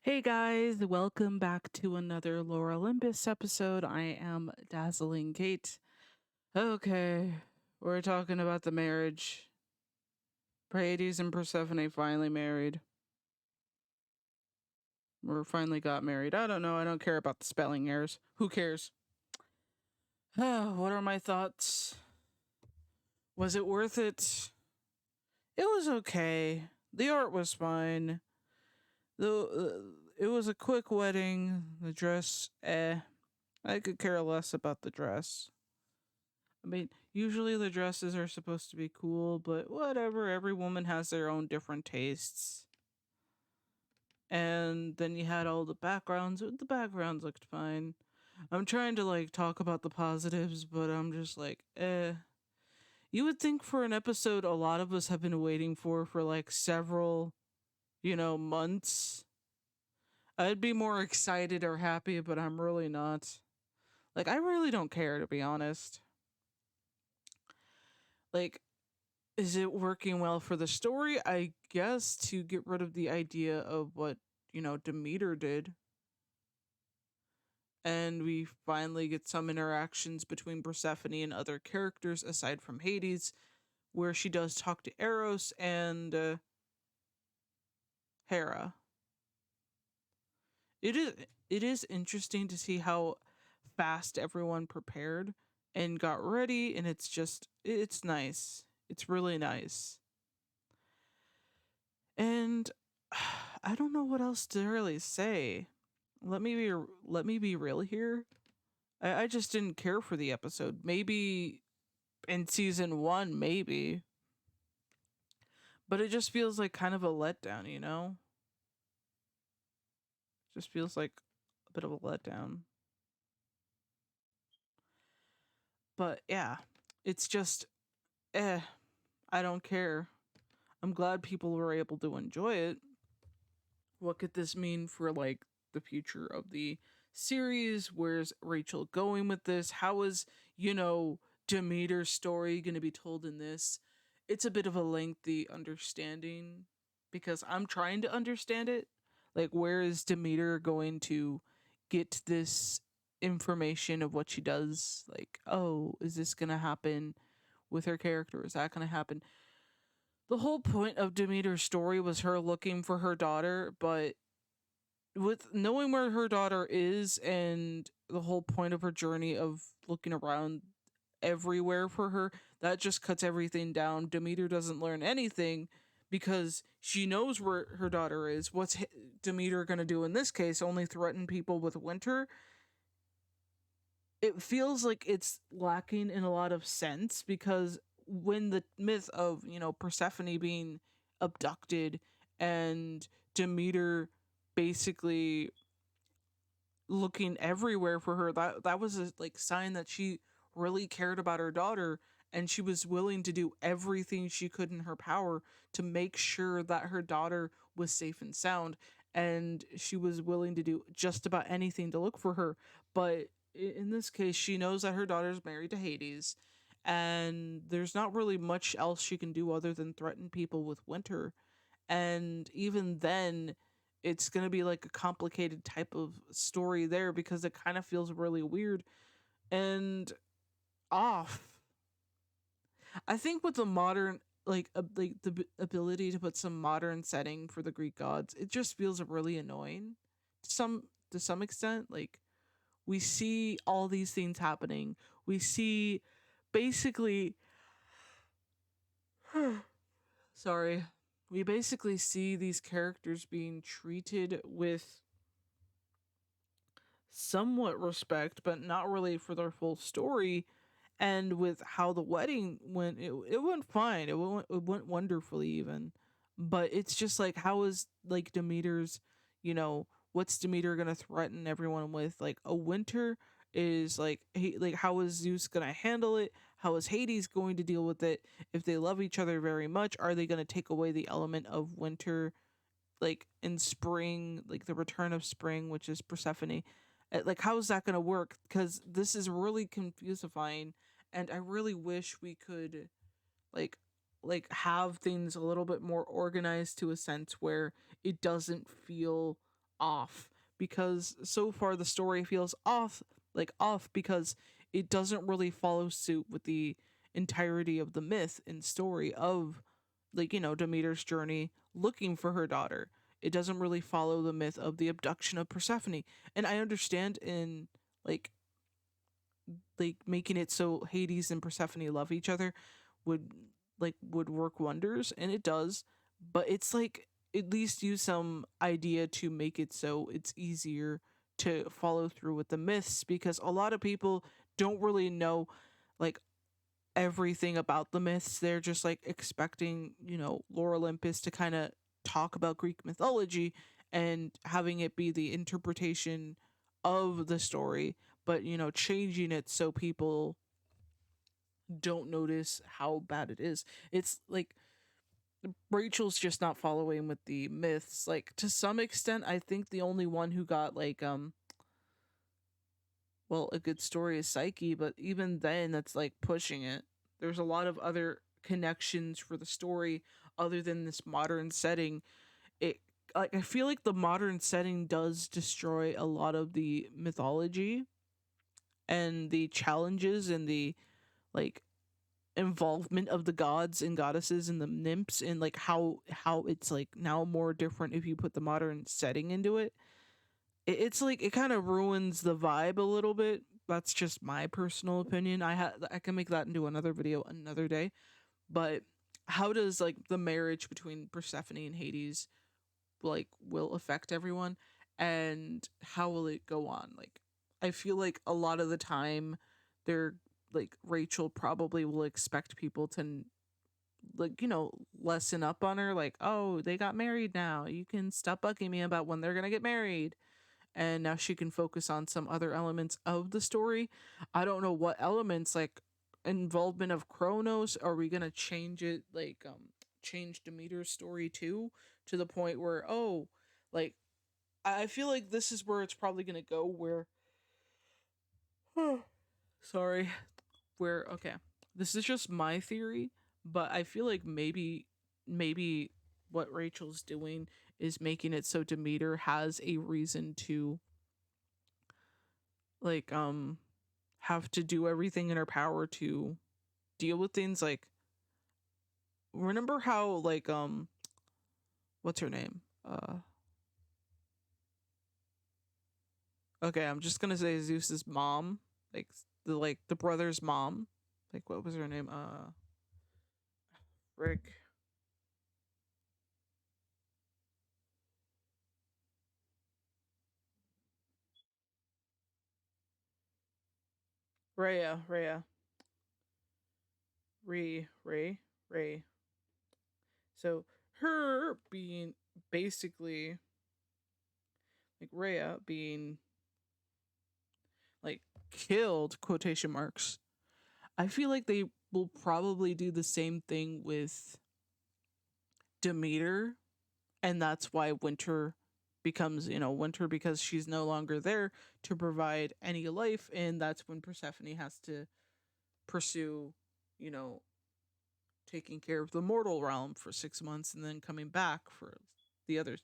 Hey guys, welcome back to another Lore Olympus episode. I am Dazzling Kate. Okay, we're talking about the marriage. Hades and Persephone finally married. Or finally got married. I don't know. I don't care about the spelling errors. Who cares? What are my thoughts? Was it worth it? It was okay. The art was fine. It was a quick wedding. The dress, I could care less about the dress. I mean, usually the dresses are supposed to be cool, but whatever. Every woman has their own different tastes. And then you had all the backgrounds. The backgrounds looked fine. I'm trying to talk about the positives, but I'm just like, eh. You would think for an episode a lot of us have been waiting for several, months. I'd be more excited or happy, but I'm really not. I really don't care, to be honest. Like, is it working well for the story? I guess to get rid of the idea of what, Demeter did. And we finally get some interactions between Persephone and other characters aside from Hades, where she does talk to Eros and Hera. It is interesting to see how fast everyone prepared and got ready, and it's nice. It's really nice. And I don't know what else to really say. Let me be real here. I just didn't care for the episode. Maybe in season one, maybe, but it just feels like kind of a letdown. Just feels like a bit of a letdown. But yeah, it's just I don't care. I'm glad people were able to enjoy it. What could this mean for the future of the series? Where's Rachel going with this? How is, Demeter's story going to be told in this? It's a bit of a lengthy understanding because I'm trying to understand it. Where is Demeter going to get this information of what she does? Oh, is this going to happen with her character? Is that going to happen? The whole point of Demeter's story was her looking for her daughter, but with knowing where her daughter is and the whole point of her journey of looking around everywhere for her, that just cuts everything down. Demeter doesn't learn anything because she knows where her daughter is. What's Demeter going to do in this case? Only threaten people with winter? It feels like it's lacking in a lot of sense because when the myth of, Persephone being abducted and Demeter basically looking everywhere for her, that was a sign that she really cared about her daughter, and she was willing to do everything she could in her power to make sure that her daughter was safe and sound, and she was willing to do just about anything to look for her. But in this case, she knows that her daughter's married to Hades, and there's not really much else she can do other than threaten people with winter. And even then, it's going to be like a complicated type of story there because it kind of feels really weird and off. I think with the modern the ability to put some modern setting for the Greek gods, it just feels really annoying to some extent. We see all these things happening. We see basically sorry. We basically see these characters being treated with somewhat respect, but not really for their full story. And with how the wedding went, it went fine. It went wonderfully even. But it's just how is Demeter's, what's Demeter gonna threaten everyone with? A winter is how is Zeus gonna handle it? How is Hades going to deal with it? If they love each other very much, are they gonna take away the element of winter in spring, the return of spring, which is Persephone? How is that going to work? Because this is really confusifying, and I really wish we could like have things a little bit more organized to a sense where it doesn't feel off, because so far the story feels off, like off, because it doesn't really follow suit with the entirety of the myth and story of, like, Demeter's journey looking for her daughter. It doesn't really follow the myth of the abduction of Persephone. And I understand in, like making it so Hades and Persephone love each other would, would work wonders, and it does, but it's like at least use some idea to make it so it's easier to follow through with the myths, because a lot of people don't really know, like, everything about the myths. They're just like expecting, Lore Olympus to kind of talk about Greek mythology and having it be the interpretation of the story, but changing it so people don't notice how bad it is. It's like Rachel's just not following with the myths. Like, to some extent, I think the only one who got, like, well, a good story is Psyche, but even then that's like pushing it. There's a lot of other connections for the story other than this modern setting. It, like, I feel like the modern setting does destroy a lot of the mythology and the challenges and the, like, involvement of the gods and goddesses and the nymphs, and like how it's like now more different if you put the modern setting into it. It's like it kind of ruins the vibe a little bit. That's just my personal opinion. I can make that into another video another day. But how does, like, the marriage between Persephone and Hades, like, will affect everyone, and how will it go on? Like, I feel like a lot of the time they're, like, Rachel probably will expect people to, like, lessen up on her, like, oh, they got married now, you can stop bugging me about when they're gonna get married, and now she can focus on some other elements of the story. I don't know what elements, like involvement of Kronos. Are we gonna change it, like, change Demeter's story too, to the point where, oh, like, I feel like this is where it's probably gonna go, where sorry, where, okay, this is just my theory, but I feel like maybe what Rachel's doing is making it so Demeter has a reason to, like, have to do everything in her power to deal with things. Like, remember how, like, what's her name, okay, I'm just gonna say Zeus's mom, like, the brother's mom, like, what was her name, Rick, Rhea, Ray. So her being basically, like, Rhea being, like, killed, quotation marks. I feel like they will probably do the same thing with Demeter, and that's why Winter becomes, Winter, because she's no longer there to provide any life, and that's when Persephone has to pursue, you know, taking care of the mortal realm for 6 months and then coming back for the other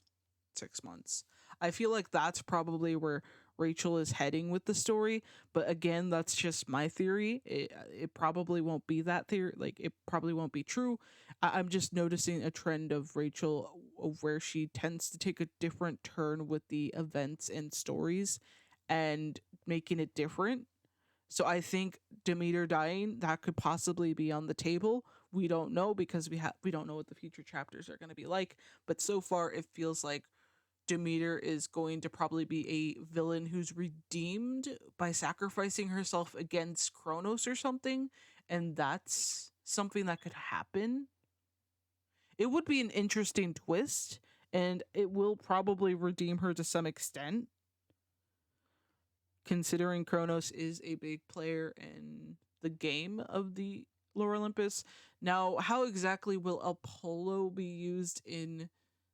6 months. I feel like that's probably where Rachel is heading with the story, but again, that's just my theory. It probably won't be that theory. Like, it probably won't be true. I'm just noticing a trend of Rachel, of where she tends to take a different turn with the events and stories and making it different. So I think Demeter dying, that could possibly be on the table. We don't know, because we don't know what the future chapters are going to be like. But so far, it feels like Demeter is going to probably be a villain who's redeemed by sacrificing herself against Kronos or something, and that's something that could happen. It would be an interesting twist, and it will probably redeem her to some extent, considering Kronos is a big player in the game of the Lore Olympus. Now, how exactly will Apollo be used in,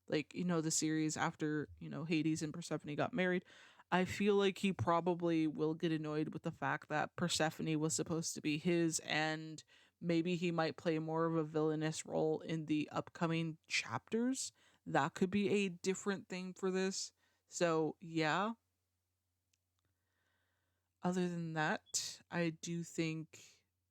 like, the series after, Hades and Persephone got married? I feel like he probably will get annoyed with the fact that Persephone was supposed to be his, and maybe he might play more of a villainous role in the upcoming chapters. That could be a different thing for this. So, yeah, other than that, I do think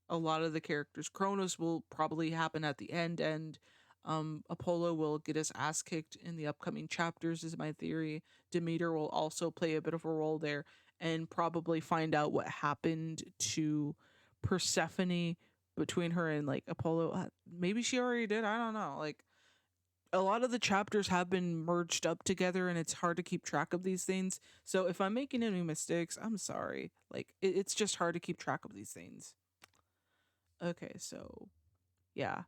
a lot of the characters, Kronos will probably happen at the end, and Apollo will get his ass kicked in the upcoming chapters, is my theory. Demeter will also play a bit of a role there and probably find out what happened to Persephone between her and like Apollo. Maybe she already did. I don't know. Like, a lot of the chapters have been merged up together and it's hard to keep track of these things. So if I'm making any mistakes, I'm sorry. Like it's just hard to keep track of these things. Okay, so yeah.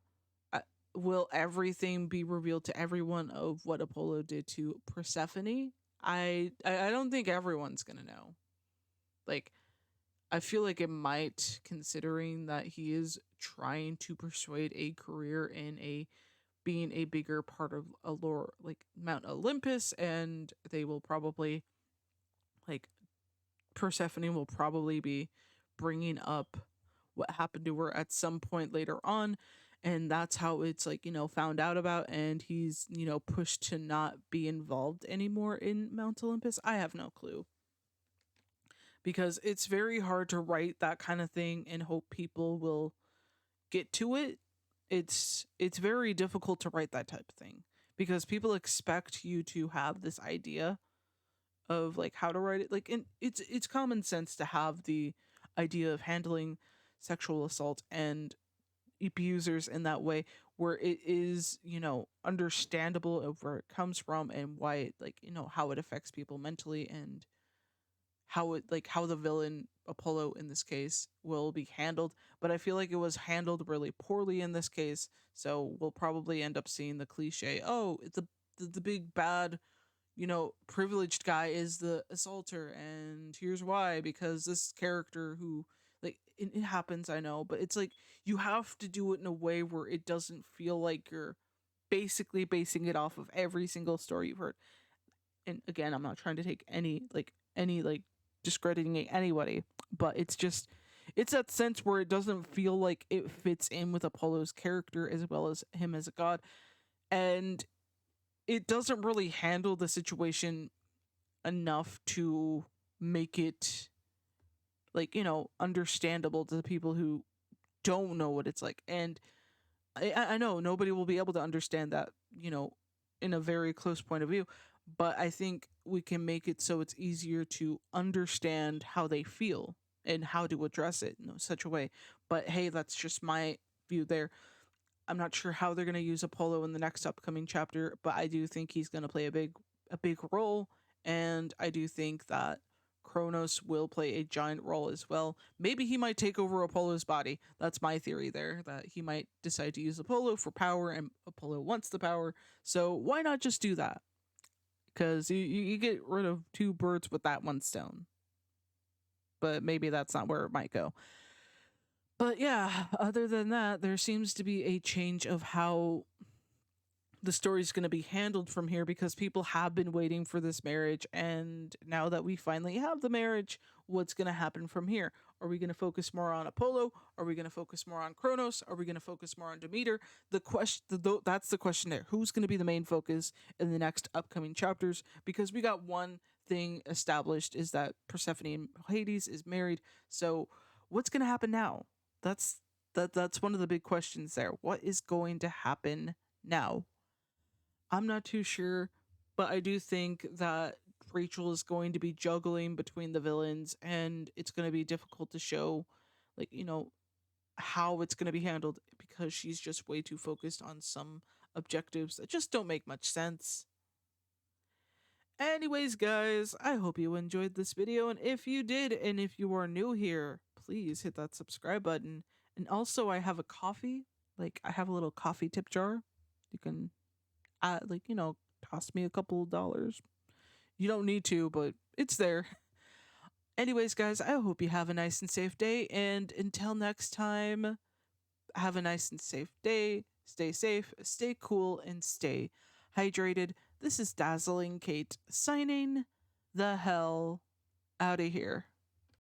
Uh, will everything be revealed to everyone of what Apollo did to Persephone? I don't think everyone's going to know. Like I feel like it might, considering that he is trying to persuade a career in a being a bigger part of a lore like Mount Olympus, and they will probably like Persephone will probably be bringing up what happened to her at some point later on, and that's how it's like, found out about, and he's, pushed to not be involved anymore in Mount Olympus. I have no clue, because it's very hard to write that kind of thing and hope people will get to it. It's very difficult to write that type of thing because people expect you to have this idea of like how to write it. Like, and it's common sense to have the idea of handling sexual assault and abusers in that way, where it is, understandable of where it comes from and why it, like, how it affects people mentally, and how the villain Apollo in this case will be handled. But I feel like it was handled really poorly in this case, so we'll probably end up seeing the cliche, oh, the big bad, privileged guy is the assaulter, and here's why, because this character who, like, it happens, I know, but it's like you have to do it in a way where it doesn't feel like you're basically basing it off of every single story you've heard. And again, I'm not trying to take any discrediting anybody, but it's that sense where it doesn't feel like it fits in with Apollo's character as well as him as a god, and it doesn't really handle the situation enough to make it, like, understandable to the people who don't know what it's like. And I know nobody will be able to understand that, in a very close point of view, but I think we can make it so it's easier to understand how they feel and how to address it in such a way. But hey, that's just my view there. I'm not sure how they're going to use Apollo in the next upcoming chapter, but I do think he's going to play a big role, and I do think that Kronos will play a giant role as well. Maybe he might take over Apollo's body. That's my theory there, that he might decide to use Apollo for power, and Apollo wants the power. So why not just do that? Because you get rid of two birds with that one stone. But maybe that's not where it might go. But yeah, other than that, there seems to be a change of how the story's going to be handled from here, because people have been waiting for this marriage, and now that we finally have the marriage, what's going to happen from here? Are we going to focus more on Apollo? Are we going to focus more on Kronos? Are we going to focus more on Demeter? That's the question there. Who's going to be the main focus in the next upcoming chapters? Because we got one thing established, is that Persephone and Hades is married. So what's going to happen now? That's one of the big questions there. What is going to happen now? I'm not too sure, but I do think that Rachel is going to be juggling between the villains, and it's going to be difficult to show, like, how it's going to be handled, because she's just way too focused on some objectives that just don't make much sense. Anyways, guys, I hope you enjoyed this video, and if you did, and if you are new here, please hit that subscribe button. And also, I have a coffee, like, I have a little coffee tip jar. You can like, toss me a couple of dollars. You don't need to, but it's there. Anyways, guys, I hope you have a nice and safe day, and until next time, have a nice and safe day. Stay safe, stay cool, and stay hydrated. This is Dazzling Kate signing the hell out of here.